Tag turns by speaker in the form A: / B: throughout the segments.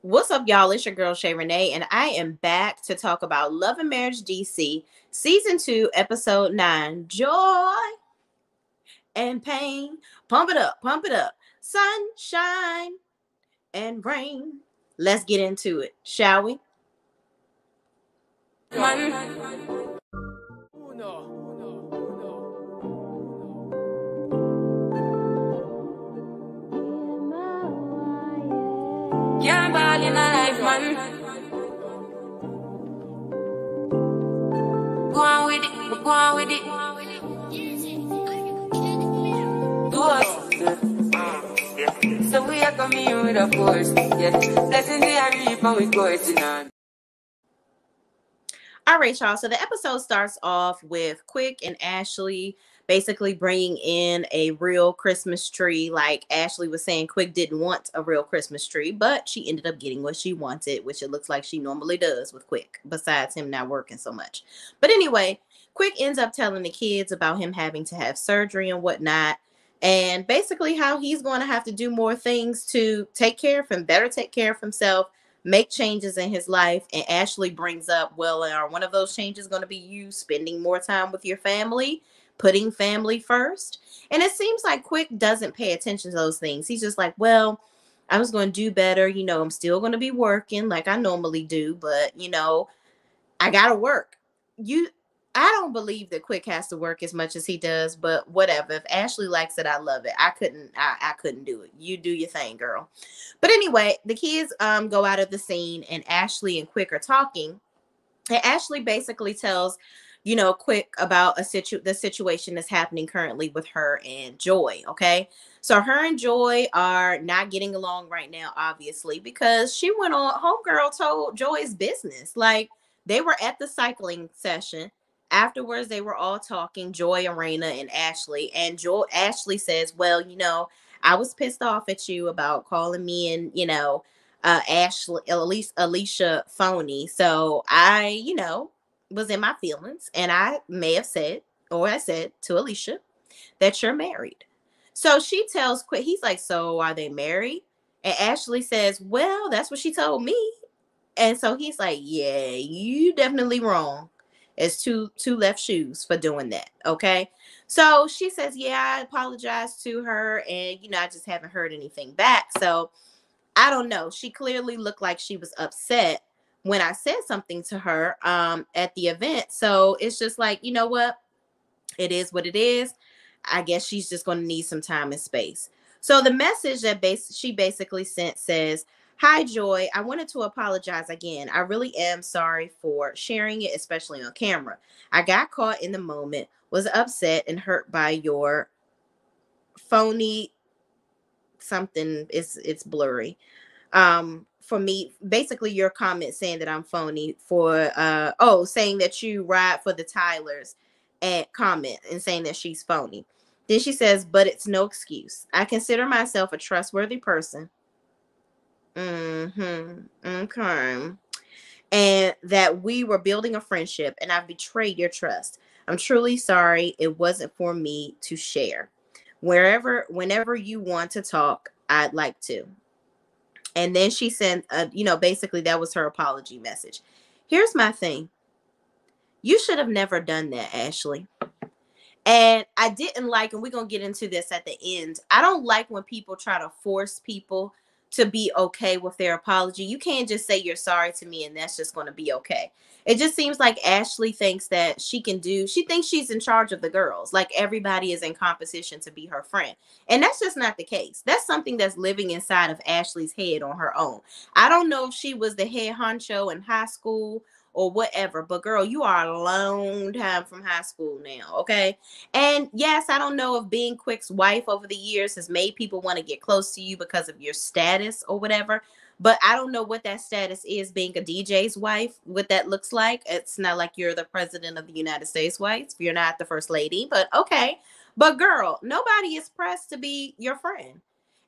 A: What's up, y'all? It's your girl Shay Renee, and I am back to talk about Love and Marriage DC, Season 2, Episode 9, Joy and Pain. Pump it up. Sunshine and rain. Let's get into it, shall we? Man. Can't ball in my life, man. Go on with it, go on with it. Do us. So we are coming with a force, yeah. Blessing the reap and we coursing on. All right, y'all. So the episode starts off with Quick and Ashley basically bringing in a real Christmas tree. Like Ashley was saying, Quick didn't want a real Christmas tree, but she ended up getting what she wanted, which it looks like she normally does with Quick, besides him not working so much. But anyway, Quick ends up telling the kids about him having to have surgery and whatnot. And basically how he's going to have to do more things to take care of him, better take care of himself, make changes in his life. And Ashley brings up, well, are one of those changes going to be you spending more time with your family, putting family first? And it seems like Quick doesn't pay attention to those things. He's just like, well, I was going to do better. I'm still going to be working like I normally do, but I got to work. I don't believe that Quick has to work as much as he does, but whatever. If Ashley likes it, I love it. I couldn't do it. You do your thing, girl. But anyway, the kids go out of the scene and Ashley and Quick are talking. And Ashley basically tells, Quick about the situation that's happening currently with her and Joy. Okay. So her and Joy are not getting along right now, obviously, because she went on, homegirl told Joy's business. Like they were at the cycling session. Afterwards, they were all talking, Joy, Arena, and Ashley. And Ashley says, well, I was pissed off at you about calling me and, Ashley, at least Alicia phony. So I, was in my feelings and I may have said, or I said to Alicia that you're married. So she tells Quick, he's like, so are they married? And Ashley says, well, that's what she told me. And so he's like, yeah, you definitely wrong. It's two left shoes for doing that. Okay. So she says, yeah, I apologize to her. And, I just haven't heard anything back. So I don't know. She clearly looked like she was upset when I said something to her at the event. So it's just like, you know what? It is what it is. I guess she's just going to need some time and space. So the message that she basically sent says, hi, Joy. I wanted to apologize again. I really am sorry for sharing it, especially on camera. I got caught in the moment, was upset and hurt by your phony something. It's blurry. For me, basically your comment saying that I'm phony for, saying that you ride for the Tylers and comment and saying that she's phony. Then she says, but it's no excuse. I consider myself a trustworthy person. Okay. And that we were building a friendship and I betrayed your trust. I'm truly sorry. It wasn't for me to share. Whenever you want to talk, I'd like to. And then she sent, basically that was her apology message. Here's my thing. You should have never done that, Ashley. And I didn't like, and we're going to get into this at the end. I don't like when people try to force people to be okay with their apology. You can't just say you're sorry to me and that's just going to be okay. It just seems like Ashley thinks that she thinks she's in charge of the girls. Like everybody is in competition to be her friend. And that's just not the case. That's something that's living inside of Ashley's head on her own. I don't know if she was the head honcho in high school or whatever, but girl, you are a long time from high school now, okay? And yes, I don't know if being Quick's wife over the years has made people want to get close to you because of your status or whatever, but I don't know what that status is, being a DJ's wife, what that looks like. It's not like you're the president of the United States wife. You're not the first lady, but okay. But girl, nobody is pressed to be your friend.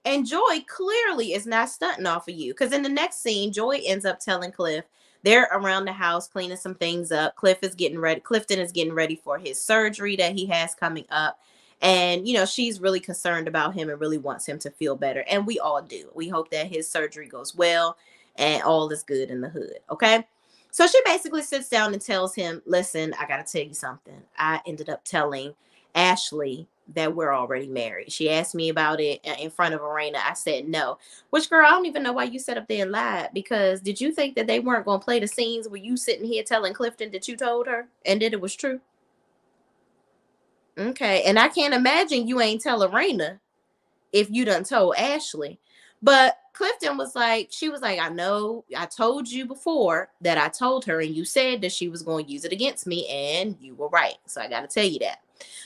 A: And Joy clearly is not stunting off of you, because in the next scene, Joy ends up telling Cliff they're around the house cleaning some things up. Clifton is getting ready for his surgery that he has coming up. And, she's really concerned about him and really wants him to feel better. And we all do. We hope that his surgery goes well and all is good in the hood. Okay. So she basically sits down and tells him, listen, I got to tell you something. I ended up telling Ashley that we're already married. She asked me about it in front of Arena. I said no. Which, girl, I don't even know why you sat up there and lied. Because did you think that they weren't going to play the scenes where you sitting here telling Clifton that you told her and that it was true? Okay. And I can't imagine you ain't tell Arena if you done told Ashley. But Clifton was like, she was like, I know I told you before that I told her, and you said that she was going to use it against me, and you were right. So I got to tell you that.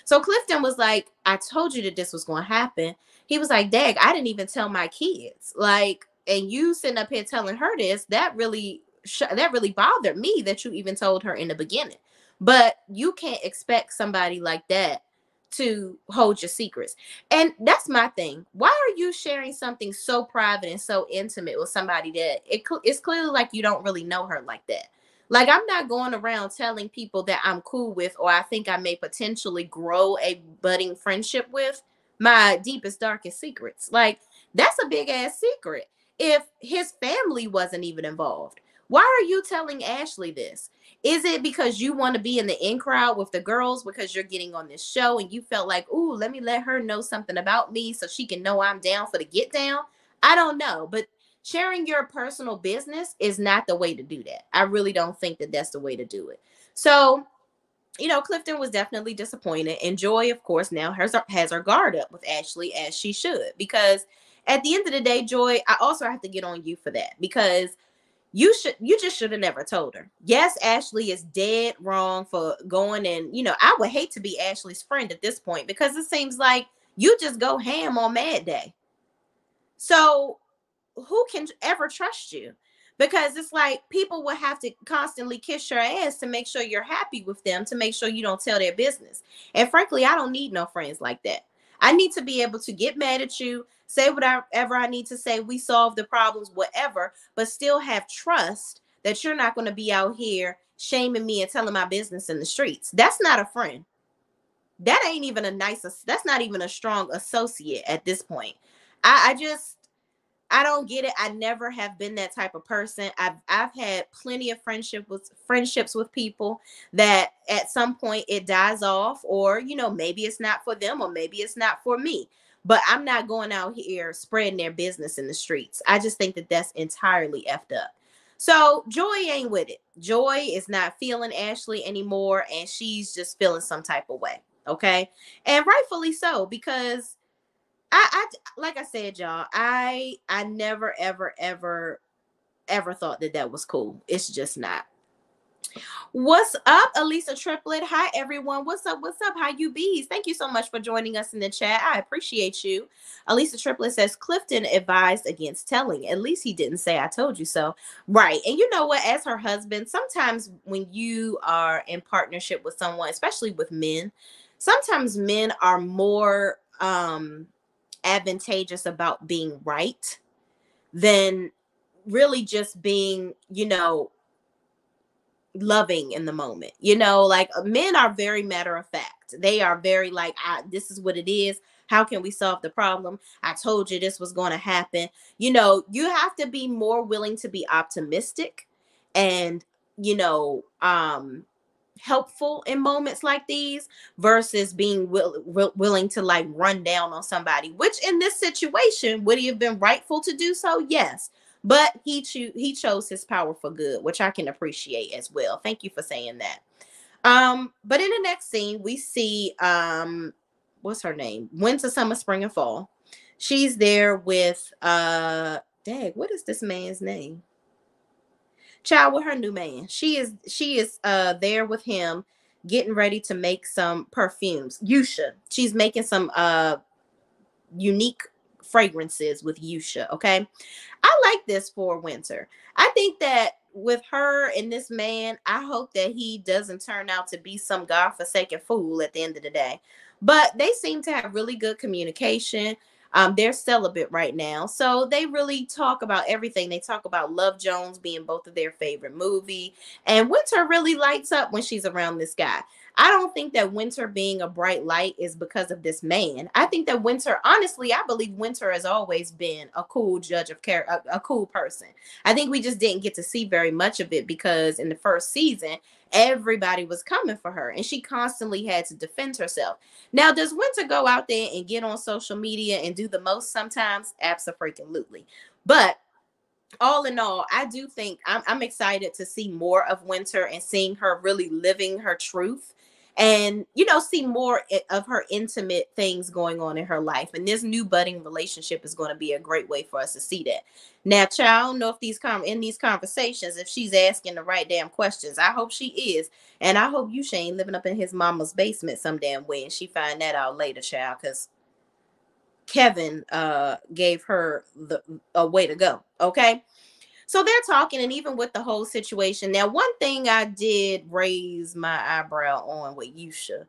A: So Clifton was like, I told you that this was going to happen. He was like, Dag, I didn't even tell my kids. Like, and you sitting up here telling her this, that really bothered me that you even told her in the beginning. But you can't expect somebody like that to hold your secrets. And that's my thing. Why are you sharing something so private and so intimate with somebody that it's clearly like you don't really know her like that? Like, I'm not going around telling people that I'm cool with or I think I may potentially grow a budding friendship with my deepest, darkest secrets. Like, that's a big ass secret. If his family wasn't even involved, why are you telling Ashley this? Is it because you want to be in the in crowd with the girls because you're getting on this show and you felt like, ooh, let me let her know something about me so she can know I'm down for the get down? I don't know. But sharing your personal business is not the way to do that. I really don't think that that's the way to do it. So, Clifton was definitely disappointed. And Joy, of course, now has her guard up with Ashley, as she should. Because at the end of the day, Joy, I also have to get on you for that. Because you just should have never told her. Yes, Ashley is dead wrong for going, and I would hate to be Ashley's friend at this point because it seems like you just go ham on Mad Day. So who can ever trust you? Because it's like people will have to constantly kiss your ass to make sure you're happy with them, to make sure you don't tell their business. And frankly, I don't need no friends like that. I need to be able to get mad at you, say whatever I need to say, we solve the problems, whatever, but still have trust that you're not going to be out here shaming me and telling my business in the streets. That's not a friend. That ain't even that's not even a strong associate at this point. I don't get it. I never have been that type of person. I've had plenty of friendships with people that at some point it dies off, or maybe it's not for them, or maybe it's not for me. But I'm not going out here spreading their business in the streets. I just think that that's entirely effed up. So Joy ain't with it. Joy is not feeling Ashley anymore, and she's just feeling some type of way. Okay, and rightfully so, because I like I said, y'all, I never ever thought that that was cool. It's just not. What's up, Elisa Triplet? Hi, everyone. What's up? What's up? How you bees? Thank you so much for joining us in the chat. I appreciate you. Elisa Triplet says Clifton advised against telling. At least he didn't say I told you so. Right. And you know what? As her husband, sometimes when you are in partnership with someone, especially with men, sometimes men are more advantageous about being right than really just being, loving in the moment. Like men are very matter of fact. They are very like, this is what it is. How can we solve the problem? I told you this was going to happen. You have to be more willing to be optimistic and, helpful in moments like these versus being willing to like run down on somebody, which in this situation would he have been rightful to do so? Yes. But he chose his power for good, which I can appreciate as well. Thank you for saying that. But in the next scene, we see what's her name? Winter, summer, spring, and fall. She's there with what is this man's name? Child, with her new man. She is there with him, getting ready to make some perfumes. Yusha. She's making some unique fragrances with Yusha. Okay. I like this for Winter. I think that with her and this man, I hope that he doesn't turn out to be some godforsaken fool at the end of the day. But they seem to have really good communication. They're celibate right now. So they really talk about everything. They talk about Love Jones being both of their favorite movie. And Winter really lights up when she's around this guy. I don't think that Winter being a bright light is because of this man. I think that Winter, honestly, I believe Winter has always been a cool judge of character, a cool person. I think we just didn't get to see very much of it because in the first season, everybody was coming for her and she constantly had to defend herself. Now, does Winter go out there and get on social media and do the most sometimes? Absolutely. But all in all, I do think I'm excited to see more of Winter and seeing her really living her truth and, see more of her intimate things going on in her life. And this new budding relationship is going to be a great way for us to see that. Now, child, I don't know if in these conversations, if she's asking the right damn questions. I hope she is. And I hope you, Shane, living up in his mama's basement some damn way and she find that out later, child, because Kevin gave her a way to go. Okay. So they're talking, and even with the whole situation. Now, one thing I did raise my eyebrow on with Yusha,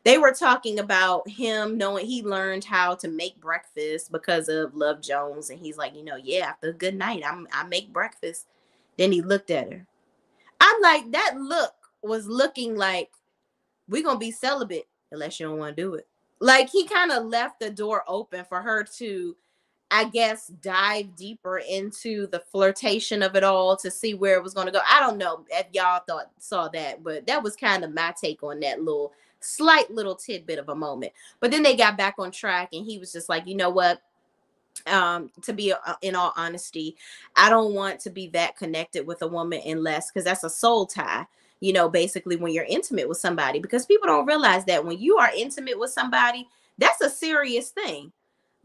A: they were talking about him knowing he learned how to make breakfast because of Love Jones. And he's like, yeah, after a good night, I make breakfast. Then he looked at her. I'm like, that look was looking like we're going to be celibate unless you don't want to do it. Like he kind of left the door open for her to, I guess, dive deeper into the flirtation of it all to see where it was going to go. I don't know if y'all saw that, but that was kind of my take on that slight little tidbit of a moment. But then they got back on track and he was just like, you know what? To be in all honesty, I don't want to be that connected with a woman unless, because that's a soul tie, basically when you're intimate with somebody, because people don't realize that when you are intimate with somebody, that's a serious thing.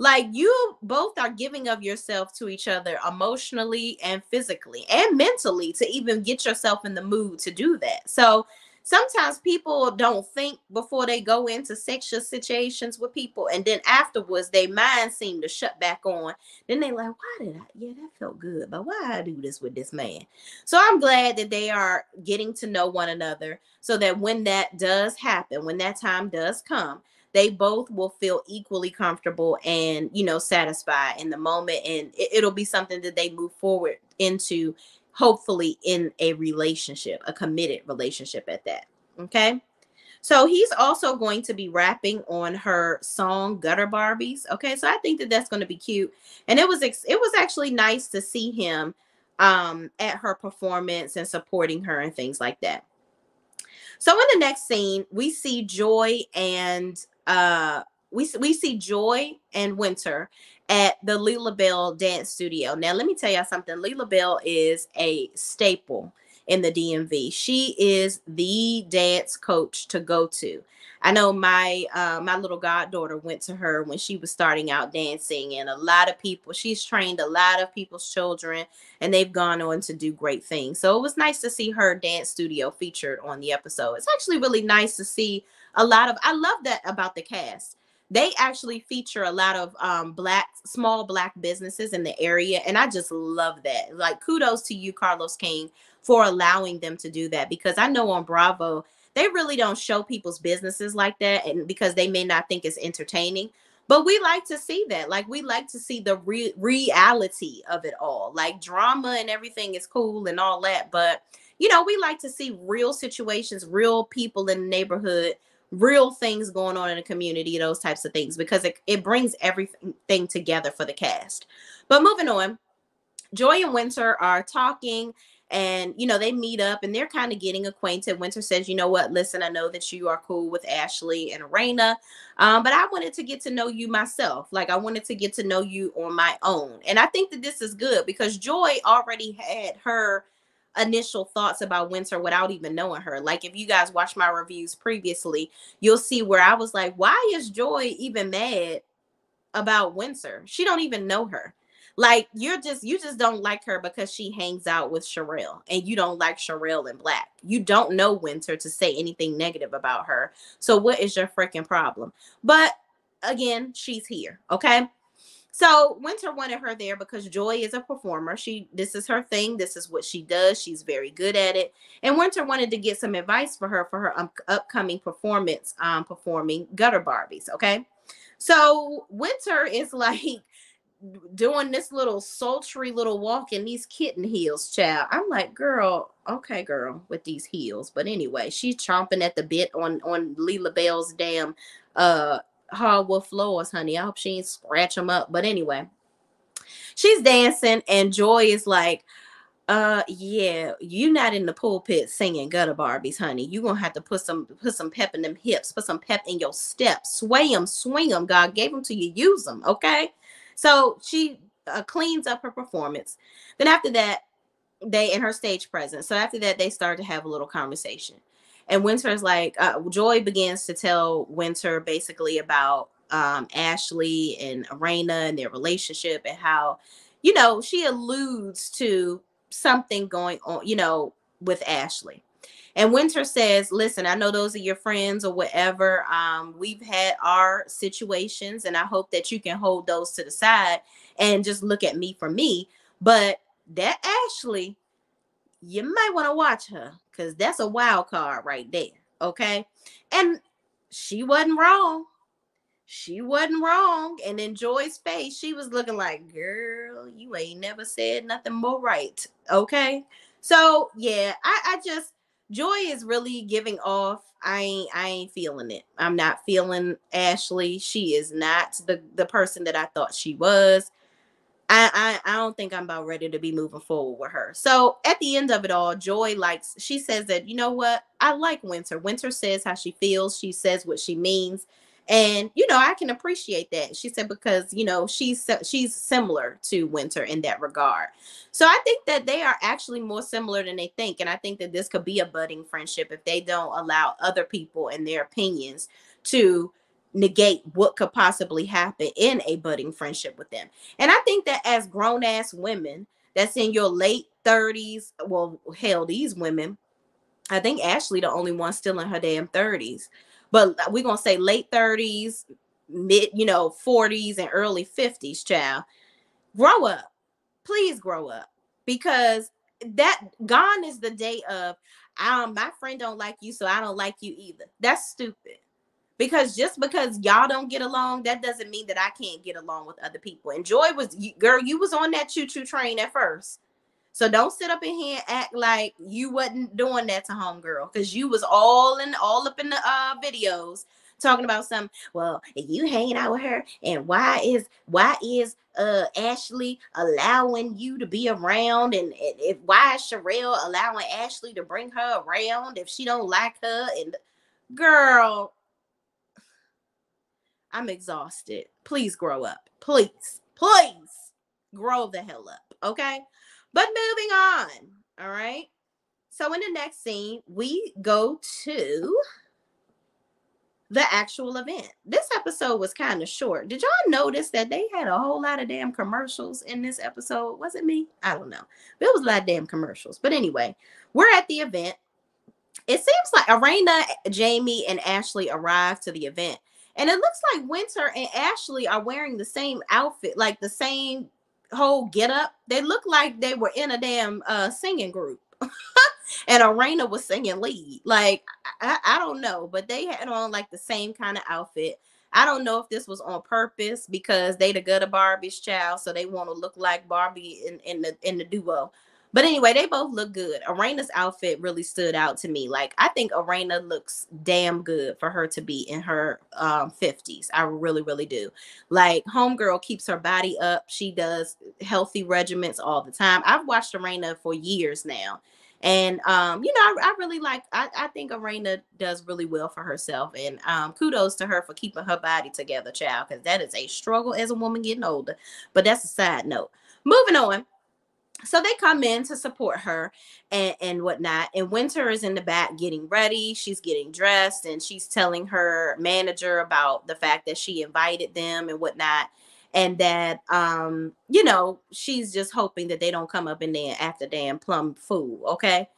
A: Like you both are giving of yourself to each other emotionally and physically and mentally to even get yourself in the mood to do that. So sometimes people don't think before they go into sexual situations with people, and then afterwards their mind seem to shut back on. Then they like, why did I? Yeah, that felt good, but why I do this with this man? So I'm glad that they are getting to know one another, so that when that does happen, when that time does come, they both will feel equally comfortable and, satisfied in the moment. And it'll be something that they move forward into, hopefully in a relationship, a committed relationship at that. Okay. So he's also going to be rapping on her song Gutter Barbies. Okay. So I think that that's going to be cute. And it was actually nice to see him at her performance and supporting her and things like that. So in the next scene, we see Joy and we see Joy and Winter at the Leela Bell dance studio. Now, let me tell y'all something. Leela Bell is a staple in the DMV. She is the dance coach to go to. I know my little goddaughter went to her when she was starting out dancing, and a lot of people, she's trained a lot of people's children, and they've gone on to do great things. So it was nice to see her dance studio featured on the episode. It's actually really nice to see I love that about the cast. They actually feature a lot of small black businesses in the area, and I just love that. Like, kudos to you, Carlos King, for allowing them to do that, because I know on Bravo they really don't show people's businesses like that, and because they may not think it's entertaining. But we like to see that. Like, we like to see the reality of it all. Like, drama and everything is cool and all that, but we like to see real situations, real people in the neighborhood, real things going on in the community, those types of things, because it brings everything together for the cast. But moving on, Joy and Winter are talking, and they meet up and they're kind of getting acquainted. Winter says, you know what, listen, I know that you are cool with Ashley and Arena, but I wanted to get to know you myself. Like, I wanted to get to know you on my own. And I think that this is good because Joy already had her initial thoughts about Winter without even knowing her. Like, if you guys watch my reviews previously, you'll see where I was like, why is Joy even mad about Winter? She don't even know her. Like, you just don't like her because she hangs out with Sherelle, and you don't like Sherelle and Black. You don't know Winter to say anything negative about her. So what is your freaking problem? But again, she's here. Okay. So Winter wanted her there because Joy is a performer. This is her thing. This is what she does. She's very good at it. And Winter wanted to get some advice for her upcoming performance, performing Gutter Barbies. Okay. So Winter is like, doing this little sultry little walk in these kitten heels, child. I'm like, girl, okay, girl, with these heels. But anyway, she's chomping at the bit on Leela Bell's damn uh hardwood floors, honey. I hope she ain't scratch them up. But anyway, she's dancing, and Joy is like, yeah, you not in the pulpit singing gutter Barbies, honey. You gonna have to put some pep in them hips, put some pep in your steps, sway them, swing them. God gave them to you, use them, okay? So she cleans up her performance. Then after that, they in her stage presence. So after that, they start to have a little conversation, and Winter's like, Joy begins to tell Winter basically about Ashley and Arena and their relationship, and how, she alludes to something going on, with Ashley. And Winter says, listen, I know those are your friends or whatever. We've had our situations, and I hope that you can hold those to the side and just look at me for me. But that Ashley, you might want to watch her, because that's a wild card right there. Okay. And she wasn't wrong. She wasn't wrong. And in Joy's face, she was looking like, girl, you ain't never said nothing more right. Okay. So yeah, I just, Joy is really giving off. I ain't feeling it. I'm not feeling Ashley. She is not the person that I thought she was. I don't think I'm about ready to be moving forward with her. So at the end of it all, Joy she says that, you know what? I like Winter. Winter says how she feels. She says what she means. And, I can appreciate that. She said, because, she's similar to Winter in that regard. So I think that they are actually more similar than they think. And I think that this could be a budding friendship if they don't allow other people and their opinions to negate what could possibly happen in a budding friendship with them. And I think that as grown ass women that's in your late 30s, well, hell, these women, I think Ashley the only one still in her damn 30s. But we're gonna say late 30s, mid, 40s and early 50s, child. Grow up. Please grow up. Because that gone is the day of my friend don't like you, so I don't like you either. That's stupid. Because just because y'all don't get along, that doesn't mean that I can't get along with other people. And Joy girl, you was on that choo-choo train at first. So don't sit up in here and act like you wasn't doing that to homegirl, because you was all up in the videos talking about something. Well, if you hanging out with her, and why is Ashley allowing you to be around, and if why is Sherelle allowing Ashley to bring her around if she don't like her? And girl, I'm exhausted. Please grow up. Please grow the hell up. Okay. But moving on. All right. So in the next scene, we go to the actual event. This episode was kind of short. Did y'all notice that they had a whole lot of damn commercials in this episode? Was it me? I don't know. But it was a lot of damn commercials. But anyway, we're at the event. It seems like Arena, Jamie, and Ashley arrived to the event. And it looks like Winter and Ashley are wearing the same outfit, like the same whole get up. They look like they were in a damn singing group. And Arena was singing lead. Like, I don't know, but they had on like the same kind of outfit. I don't know if this was on purpose because they the gutter Barbie's child, so they want to look like Barbie in the duo. But anyway, they both look good. Arena's outfit really stood out to me. Like, I think Arena looks damn good for her to be in her 50s. I really, really do. Like, homegirl keeps her body up. She does healthy regimens all the time. I've watched Arena for years now. And I really I think Arena does really well for herself. And kudos to her for keeping her body together, child, because that is a struggle as a woman getting older. But that's a side note. Moving on. So they come in to support her and whatnot. And Winter is in the back getting ready. She's getting dressed, and she's telling her manager about the fact that she invited them and whatnot. And that, she's just hoping that they don't come up in there after damn plum fool. Okay.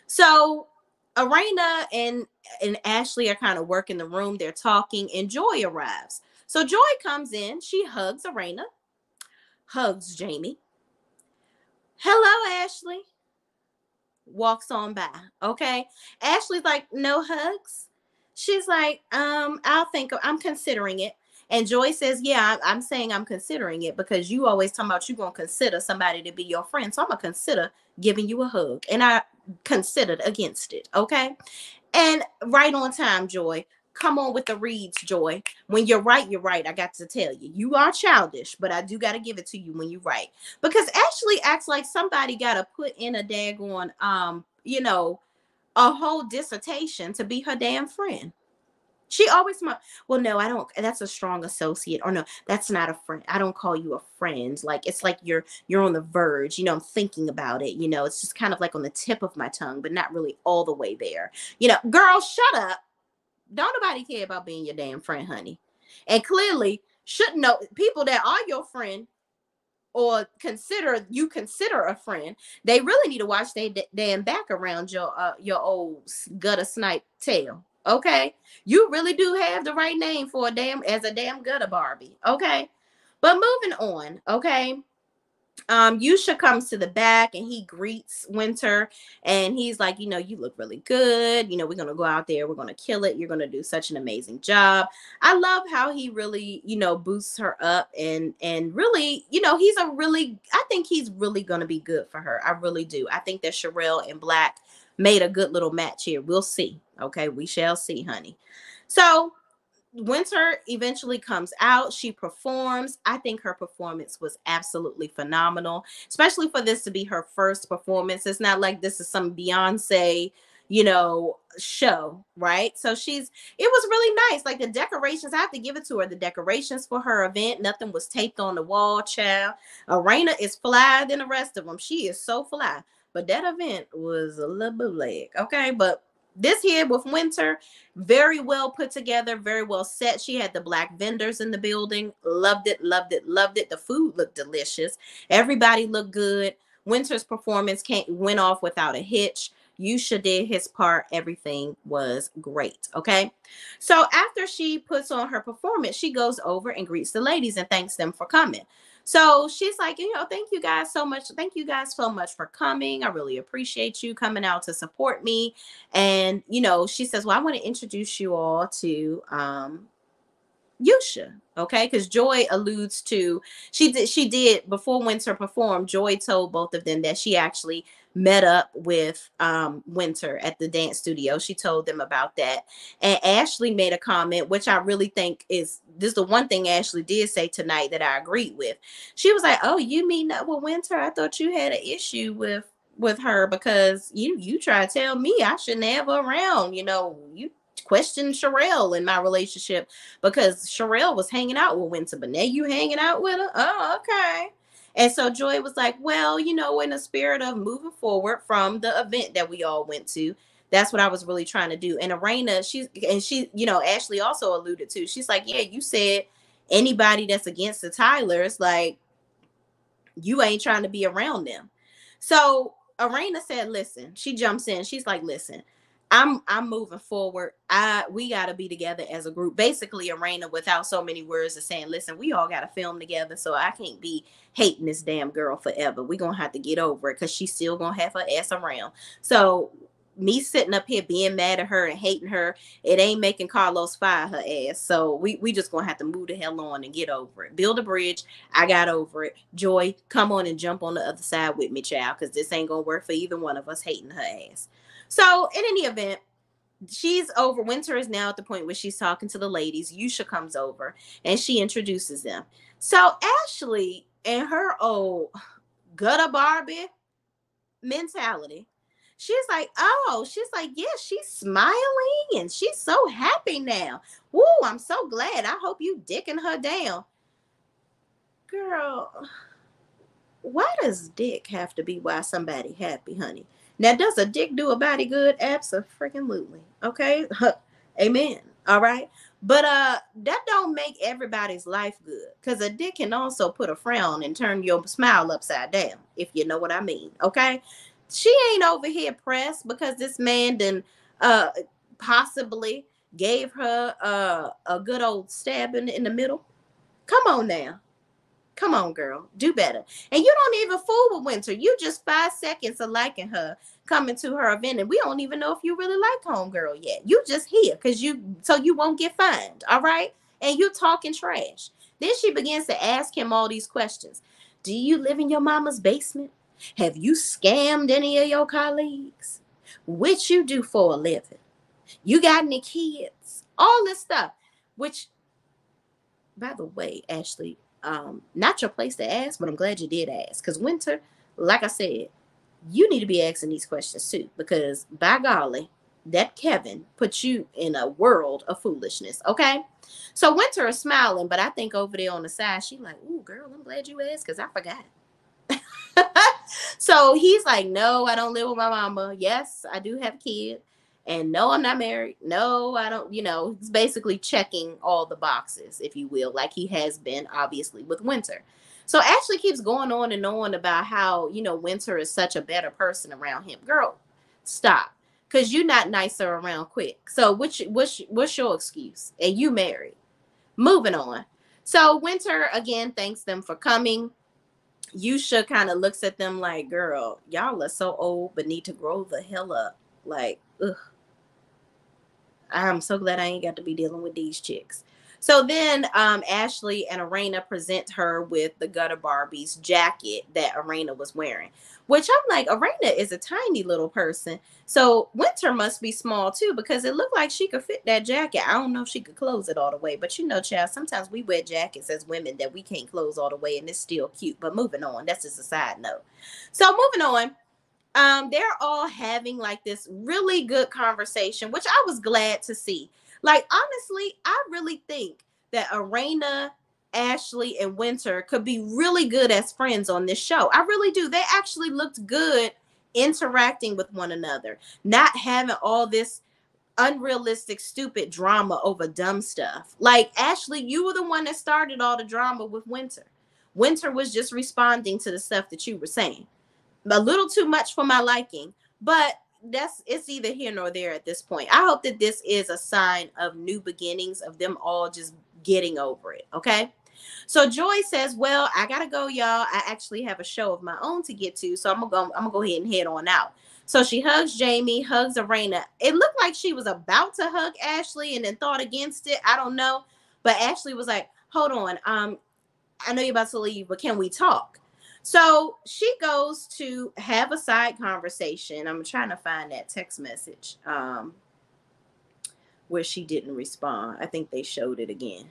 A: So Arena and Ashley are kind of working the room. They're talking, and Joy arrives. So Joy comes in. She hugs Arena, hugs Jamie. Hello, Ashley. Walks on by. Okay. Ashley's like, no hugs. She's like, I'm considering it. And Joy says, yeah, I'm saying I'm considering it because you always talking about you going to consider somebody to be your friend. So I'm going to consider giving you a hug. And I considered against it. Okay. And right on time, Joy. Come on with the reads, Joy. When you're right, you're right. I got to tell you, you are childish, but I do got to give it to you when you're right. Because Ashley acts like somebody got to put in a daggone, a whole dissertation to be her damn friend. She always, well, no, I don't. That's a strong associate, or no, that's not a friend. I don't call you a friend. Like it's like you're on the verge. I'm thinking about it. It's just kind of like on the tip of my tongue, but not really all the way there. Girl, shut up. Don't nobody care about being your damn friend, honey. And clearly, shouldn't know people that are your friend or consider a friend. They really need to watch their damn back around your old gutter snipe tail. Okay, you really do have the right name for a damn gutter Barbie. Okay, but moving on. Okay, Yusha comes to the back and he greets Winter and he's like, you look really good. We're going to go out there. We're going to kill it. You're going to do such an amazing job. I love how he really, boosts her up and really, I think he's really going to be good for her. I really do. I think that Sherelle and Black made a good little match here. We'll see. Okay. We shall see, honey. So Winter eventually comes out. She performs. I think her performance was absolutely phenomenal, especially for this to be her first performance. It's not like this is some Beyonce, show, right? So it was really nice. Like the decorations, I have to give it to her. The decorations for her event, nothing was taped on the wall, child. Arena is fly than the rest of them. She is so fly. But that event was a little bootleg, okay? But this here with Winter, very well put together, very well set. She had the Black vendors in the building. Loved it, loved it, loved it. The food looked delicious. Everybody looked good. Winter's performance went off without a hitch. Yusha did his part. Everything was great. Okay. So after she puts on her performance, she goes over and greets the ladies and thanks them for coming. So she's like, thank you guys so much. Thank you guys so much for coming. I really appreciate you coming out to support me. And, she says, well, I want to introduce you all to Yusha. Okay. Because Joy alludes to, she did before Winter performed, Joy told both of them that she actually met up with Winter at the dance studio. She told them about that. And Ashley made a comment, which I really think is the one thing Ashley did say tonight that I agreed with. She was like, oh, you meeting up with Winter? I thought you had an issue with her because you try to tell me I shouldn't have her around. You questioned Sherelle in my relationship because Sherelle was hanging out with Winter, but now you hanging out with her? Oh, okay. And so Joy was like, well, in the spirit of moving forward from the event that we all went to, that's what I was really trying to do. And Arena, she, Ashley also alluded to, she's like, yeah, you said anybody that's against the Tylers, like, you ain't trying to be around them. So Arena said, listen, she jumps in. She's like, listen, I'm moving forward. We got to be together as a group. Basically, Arena, without so many words, is saying, listen, we all got to film together. So I can't be hating this damn girl forever. We're going to have to get over it because she's still going to have her ass around. So me sitting up here being mad at her and hating her, it ain't making Carlos fire her ass. So we just going to have to move the hell on and get over it. Build a bridge. I got over it. Joy, come on and jump on the other side with me, child, because this ain't going to work for either one of us hating her ass. So in any event, she's over. Winter is now at the point where she's talking to the ladies. Yusha comes over and she introduces them. So Ashley and her old gutter Barbie mentality, she's like, yeah, she's smiling and she's so happy now. Woo, I'm so glad. I hope you dicking her down. Girl, why does dick have to be why somebody happy, honey? Now, does a dick do a body good? Absolutely. Okay. Amen. All right. But that don't make everybody's life good. Because a dick can also put a frown and turn your smile upside down, if you know what I mean. Okay. She ain't over here pressed because this man then possibly gave her a good old stab in the middle. Come on now. Come on, girl. Do better. And you don't even fool with Winter. You just 5 seconds of liking her coming to her event. And we don't even know if you really like homegirl yet. You just here because so you won't get fined. All right. and you talking trash. Then she begins to ask him all these questions. Do you live in your mama's basement? Have you scammed any of your colleagues? What you do for a living? You got any kids? All this stuff. Which, by the way, Ashley, not your place to ask, but I'm glad you did ask. Because Winter, like I said, you need to be asking these questions too. Because by golly, that Kevin put you in a world of foolishness. Okay. So Winter is smiling, but I think over there on the side, she like, ooh, girl, I'm glad you asked because I forgot. So he's like, no, I don't live with my mama. Yes, I do have kids. And no, I'm not married. No, I don't, he's basically checking all the boxes, if you will, like he has been obviously with Winter. So Ashley keeps going on and on about how, Winter is such a better person around him. Girl, stop. Because you're not nicer around Quick. So what's your excuse? And you married. Moving on. So Winter, again, thanks them for coming. Yusha kind of looks at them like, girl, y'all are so old, but need to grow the hell up. Like, ugh. I'm so glad I ain't got to be dealing with these chicks. So then Ashley and Arena present her with the Gutter Barbie's jacket that Arena was wearing, which I'm like, Arena is a tiny little person. So Winter must be small too, because it looked like she could fit that jacket. I don't know if she could close it all the way, but child, sometimes we wear jackets as women that we can't close all the way and it's still cute. But moving on, that's just a side note. So moving on. They're all having like this really good conversation, which I was glad to see. Like, honestly, I really think that Arena, Ashley, and Winter could be really good as friends on this show. I really do. They actually looked good interacting with one another, not having all this unrealistic, stupid drama over dumb stuff. Like, Ashley, you were the one that started all the drama with Winter. Winter was just responding to the stuff that you were saying. A little too much for my liking, but it's either here nor there at this point. I hope that this is a sign of new beginnings, of them all just getting over it. Okay. So Joy says, well, I gotta go, y'all. I actually have a show of my own to get to, so I'm gonna go ahead and head on out. So she hugs Jamie, hugs Arena. It looked like she was about to hug Ashley and then thought against it. I don't know, but Ashley was like, hold on, I know you're about to leave, but can we talk? So she goes to have a side conversation. I'm trying to find that text message where she didn't respond. I think they showed it again.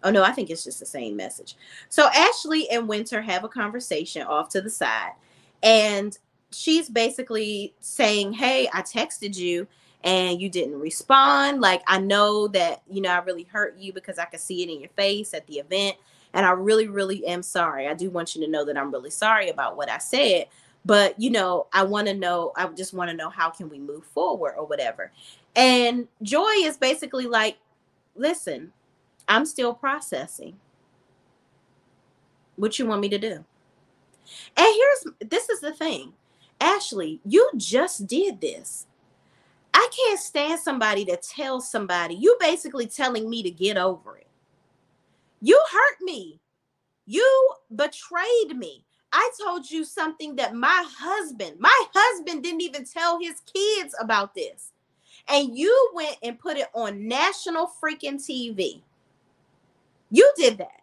A: Oh, no, I think it's just the same message. So Ashley and Winter have a conversation off to the side. And she's basically saying, hey, I texted you and you didn't respond. Like, I know that, I really hurt you because I could see it in your face at the event. And I really, really am sorry. I do want you to know that I'm really sorry about what I said. But, I just want to know how can we move forward or whatever. And Joy is basically like, listen, I'm still processing. What you want me to do? And this is the thing. Ashley, you just did this. I can't stand somebody that tells somebody, you basically telling me to get over it. You hurt me. You betrayed me. I told you something that my husband didn't even tell his kids about this. And you went and put it on national freaking TV. You did that.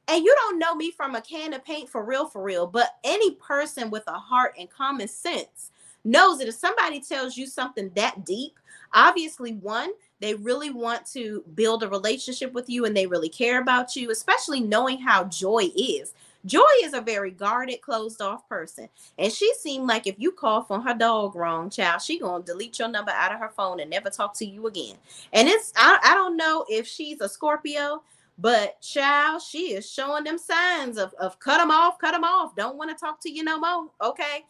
A: And you don't know me from a can of paint for real, but any person with a heart and common sense knows that if somebody tells you something that deep, obviously, one, they really want to build a relationship with you and they really care about you, especially knowing how Joy is. Joy is a very guarded, closed off person. And she seemed like if you cough on her dog wrong, child, she gonna delete your number out of her phone and never talk to you again. And I don't know if she's a Scorpio, but child, she is showing them signs of cut them off. Don't want to talk to you no more. Okay.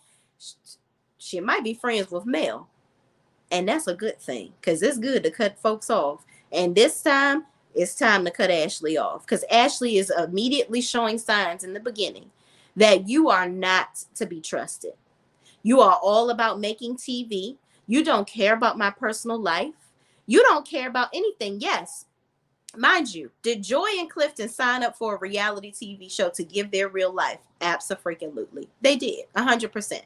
A: She might be friends with Mel. And that's a good thing because it's good to cut folks off. And this time, it's time to cut Ashley off because Ashley is immediately showing signs in the beginning that you are not to be trusted. You are all about making TV. You don't care about my personal life. You don't care about anything. Yes, mind you, did Joy and Clifton sign up for a reality TV show to give their real life? Abso-freaking-lutely. They did. 100%.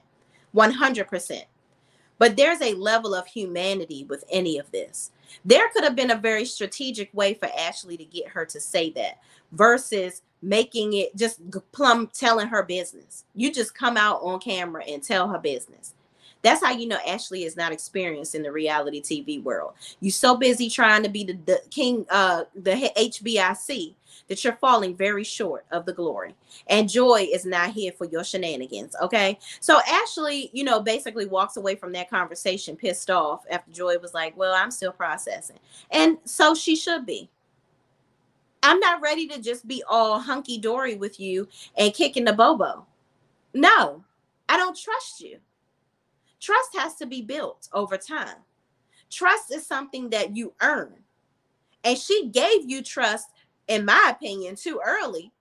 A: 100%. But there's a level of humanity with any of this. There could have been a very strategic way for Ashley to get her to say that versus making it just plumb telling her business. You just come out on camera and tell her business. That's how you know Ashley is not experienced in the reality TV world. You so busy trying to be the king, the HBIC, that you're falling very short of the glory. And Joy is not here for your shenanigans. Okay. So Ashley, you know, basically walks away from that conversation pissed off after Joy was like, well, I'm still processing. And so she should be. I'm not ready to just be all hunky dory with you and kicking the bobo. No, I don't trust you. Trust has to be built over time. Trust is something that you earn. And she gave you trust, in my opinion, too early,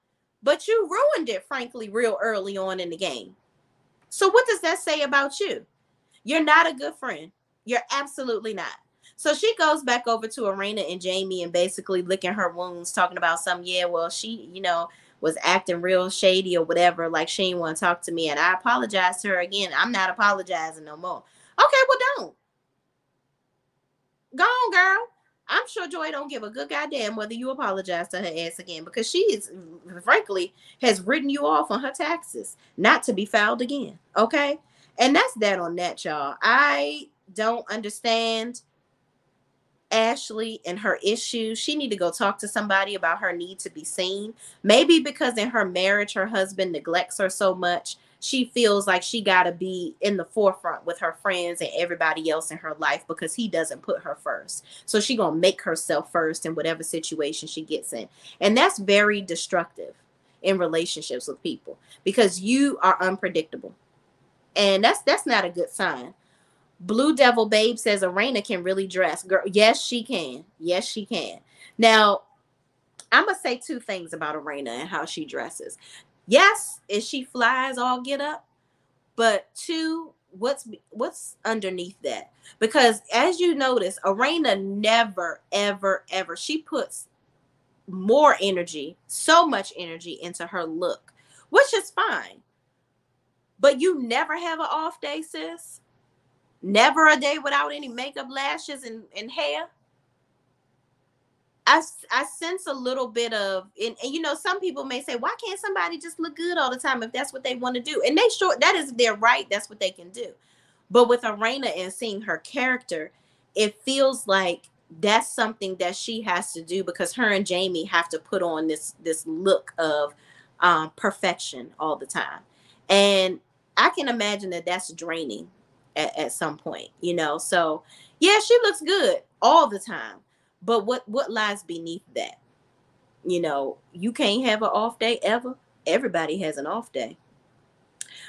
A: but you ruined it, frankly, real early on in the game. So what does that say about you? You're not a good friend. You're absolutely not. So she goes back over to Arena and Jamie and basically licking her wounds, talking about some, yeah, well, she, you know, was acting real shady or whatever, like she didn't want to talk to me. And I apologized to her again. I'm not apologizing no more. Okay, well, don't. Go on, girl. I'm sure Joy don't give a good goddamn whether you apologize to her ass again, because she is, frankly, has written you off on her taxes, not to be filed again. Okay? And that's that on that, y'all. I don't understand Ashley and her issues. She need to go talk to somebody about her need to be seen. Maybe because in her marriage, her husband neglects her so much, she feels like she got to be in the forefront with her friends and everybody else in her life because he doesn't put her first. So she gonna make herself first in whatever situation she gets in. And that's very destructive in relationships with people because you are unpredictable. And that's not a good sign. Blue Devil Babe says Arena can really dress. Girl, yes, she can. Yes, she can. Now, I'm going to say two things about Arena and how she dresses. Yes, is she flies all get up, but two, what's underneath that? Because as you notice, Arena never, ever, ever, she puts more energy, so much energy into her look, which is fine. But you never have an off day, sis. Never a day without any makeup, lashes, and hair. I sense a little bit of, and you know, some people may say, why can't somebody just look good all the time if that's what they want to do? And they sure, that is their right. That's what they can do. But with Arena and seeing her character, it feels like that's something that she has to do because her and Jamie have to put on this look of perfection all the time. And I can imagine that that's draining at some point, you know. So yeah, she looks good all the time, but what lies beneath that? You know, you can't have an off day ever. Everybody has an off day.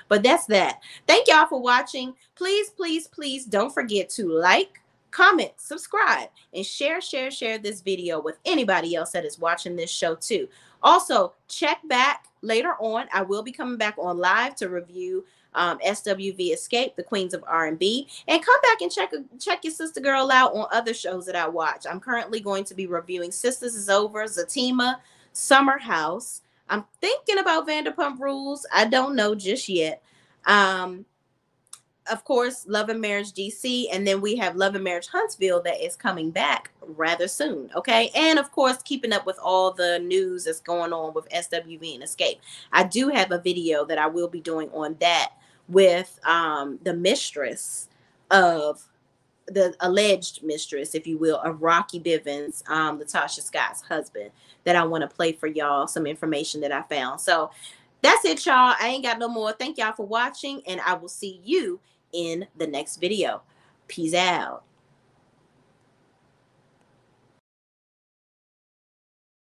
A: But that's that. Thank y'all for watching. Please, please, please don't forget to like, comment, subscribe, and share this video with anybody else that is watching this show too. Also, check back later on. I will be coming back on live to review SWV Escape, the Queens of R&B, and come back and check your sister girl out on other shows that I watch. I'm currently going to be reviewing Sisters Is Over, Zatima, Summer House. I'm thinking about Vanderpump Rules. I don't know just yet. Of course, Love and Marriage DC, and then we have Love and Marriage Huntsville that is coming back rather soon, okay? And of course, keeping up with all the news that's going on with SWV and Escape. I do have a video that I will be doing on that with the mistress of, the alleged mistress, if you will, of Rocky Bivens, Latasha Scott's husband, that I want to play for y'all, some information that I found. So that's it, y'all. I ain't got no more. Thank y'all for watching, and I will see you in the next video. Peace out.